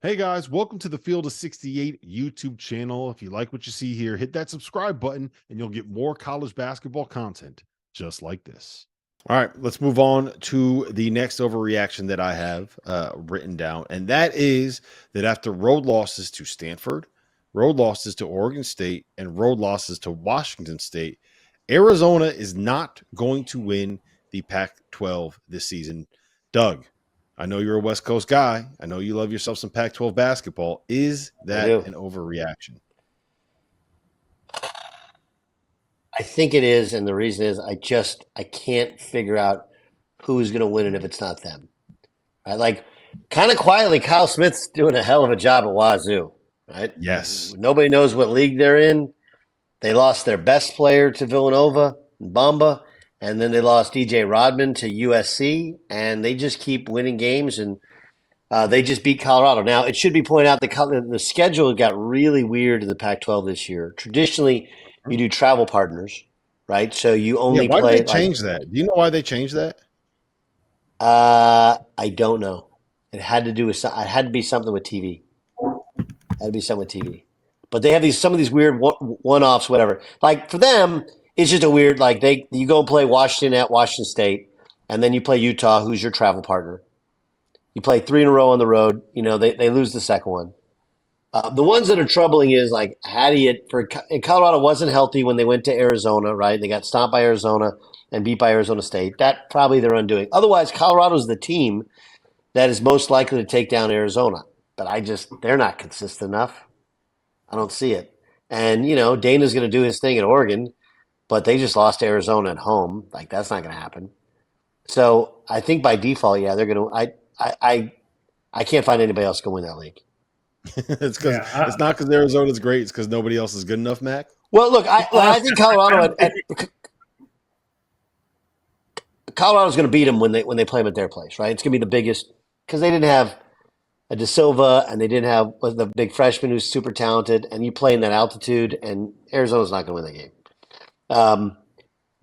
Hey guys, welcome to the Field of 68 YouTube channel. If you like what you see here, hit that subscribe button and you'll get more college basketball content just like this. All right, let's move on to the next overreaction that I have written down. And that is that after road losses to Stanford, road losses to Oregon State, and road losses to Washington State, Arizona is not going to win the Pac 12 this season. Doug, I know you're a West Coast guy. I know you love yourself some Pac 12 basketball. Is that an overreaction? I think it is, and the reason is I can't figure out who's going to win it if it's not them. Right? Like, kind of quietly, Kyle Smith's doing a hell of a job at Wazoo. Right? Yes. Nobody knows what league they're in. They lost their best player to Villanova, Bamba, and then they lost DJ Rodman to USC, and they just keep winning games, and they just beat Colorado. Now, it should be pointed out the schedule got really weird in the Pac-12 this year. Traditionally, you do travel partners, right? So you Yeah. only Why did they play like change that? Do you know why they changed that? I don't know. It had to do with it had to be something with TV. It had to be something with TV. But they have some of these weird one-offs, whatever. Like for them, it's just a weird like you go and play Washington at Washington State, and then you play Utah, who's your travel partner. You play three in a row on the road. You know they lose the second one. The ones that are troubling is like how do you and Colorado wasn't healthy when they went to Arizona, right? They got stomped by Arizona and beat by Arizona State. That probably they're undoing. Otherwise, Colorado's the team that is most likely to take down Arizona. But they're not consistent enough. I don't see it. And Dana's going to do his thing at Oregon, but they just lost to Arizona at home. Like that's not going to happen. So I think by default, yeah, they're going to. I can't find anybody else going to win that league. It's because it's not because Arizona's great. It's because nobody else is good enough, Mac. Well, look, I think Colorado's going to beat them when they play them at their place, right? It's going to be the biggest because they didn't have a De Silva and they didn't have the big freshman who's super talented, and you play in that altitude, and Arizona's not going to win the game.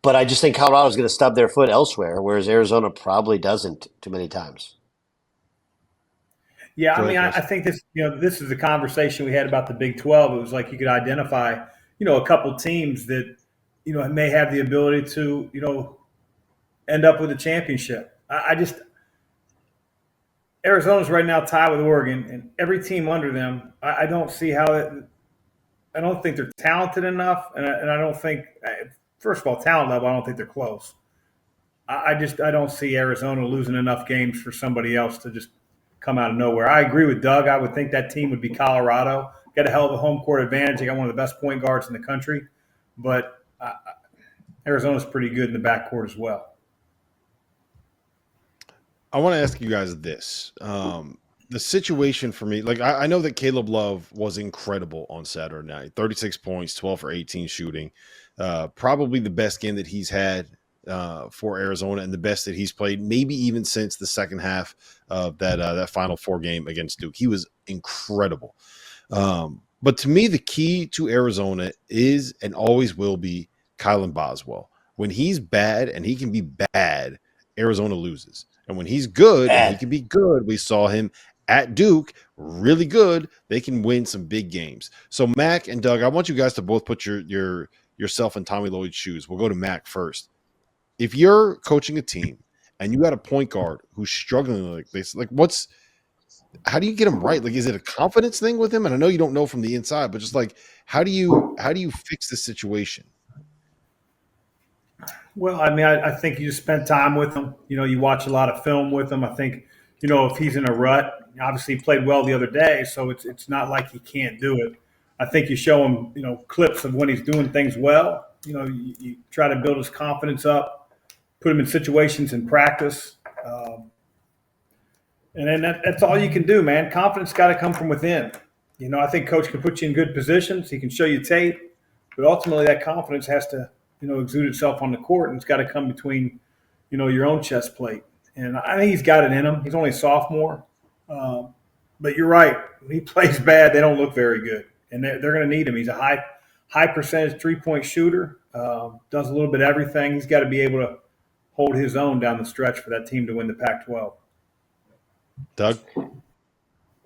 But I just think Colorado's going to stub their foot elsewhere, whereas Arizona probably doesn't too many times. Yeah, I mean, I think this is the conversation we had about the Big 12. It was like you could identify, a couple teams that, may have the ability to, end up with a championship. Arizona's right now tied with Oregon, and every team under them, I don't see how I don't think they're talented enough, and I don't think, first of all, talent level, I don't think they're close. I don't see Arizona losing enough games for somebody else to just come out of nowhere. I agree with Doug. I would think that team would be Colorado. Got a hell of a home court advantage. They got one of the best point guards in the country, but Arizona's pretty good in the backcourt as well. I want to ask you guys this. The situation for me, like I know that Caleb Love was incredible on Saturday night. 36 points, 12 for 18 shooting. Probably the best game that he's had for Arizona and the best that he's played, maybe even since the second half of that Final Four game against Duke. He was incredible. But to me, the key to Arizona is and always will be Kylan Boswell. When he's bad, and he can be bad, Arizona loses. And when he's good, and he can be good, we saw him at Duke, really good, they can win some big games. So Mac and Doug, I want you guys to both put yourself in Tommy Lloyd's shoes. We'll go to Mac first. If you're coaching a team and you got a point guard who's struggling like this, like how do you get him right? Like, is it a confidence thing with him? And I know you don't know from the inside, but just like, how do you fix this situation? Well, I mean, I think you just spend time with him. You watch a lot of film with him. I think, if he's in a rut, obviously he played well the other day, so it's not like he can't do it. I think you show him, clips of when he's doing things well. You try to build his confidence up, put him in situations in practice. And then that's all you can do, man. Confidence got to come from within. I think coach can put you in good positions. He can show you tape, but ultimately that confidence has to, exude itself on the court, and it's got to come between, your own chest plate. And I think he's got it in him. He's only a sophomore. But you're right. When he plays bad, they don't look very good. And they're going to need him. He's a high percentage three-point shooter, does a little bit of everything. He's got to be able to hold his own down the stretch for that team to win the Pac-12. Doug?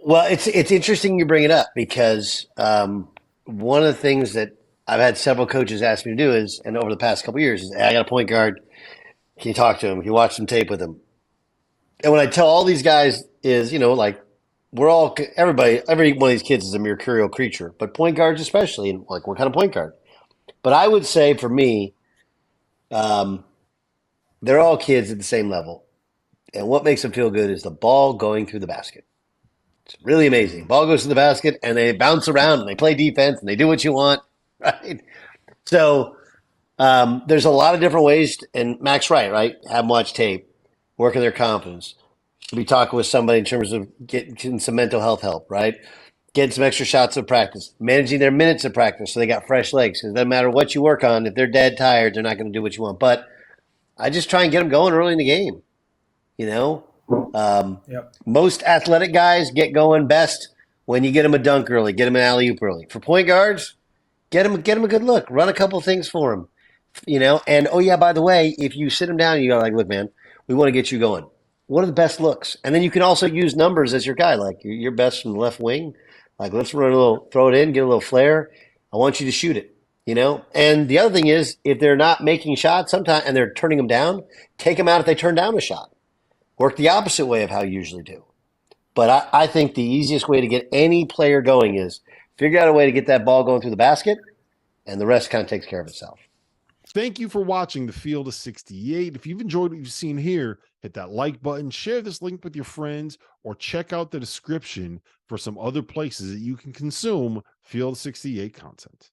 Well, it's interesting you bring it up because one of the things that I've had several coaches ask me to do is, and over the past couple of years, is, hey, I got a point guard. Can you talk to him? Can you watch some tape with him? And what I tell all these guys is, like every one of these kids is a mercurial creature, but point guards especially, and like what kind of point guard? But I would say for me, they're all kids at the same level. And what makes them feel good is the ball going through the basket. It's really amazing. Ball goes to the basket and they bounce around and they play defense and they do what you want, right? So there's a lot of different ways, and Mack's right? Have them watch tape, work on their confidence. Should be talking with somebody in terms of getting some mental health help, right? Getting some extra shots of practice, managing their minutes of practice so they got fresh legs. Because it doesn't matter what you work on. If they're dead tired, they're not going to do what you want. But I just try and get them going early in the game, Yep. Most athletic guys get going best when you get them a dunk early, get them an alley-oop early. For point guards, get them a good look. Run a couple things for them, And, oh, yeah, by the way, if you sit them down and you go like, look, man, we want to get you going. What are the best looks? And then you can also use numbers as your guy, like your best from the left wing. Like, let's run a little, throw it in, get a little flair. I want you to shoot it, And the other thing is, if they're not making shots sometimes and they're turning them down, take them out if they turn down a shot. Work the opposite way of how you usually do. But I think the easiest way to get any player going is figure out a way to get that ball going through the basket, and the rest kind of takes care of itself. Thank you for watching the Field of 68. If you've enjoyed what you've seen here, hit that like button, share this link with your friends, or check out the description for some other places that you can consume Field of 68 content.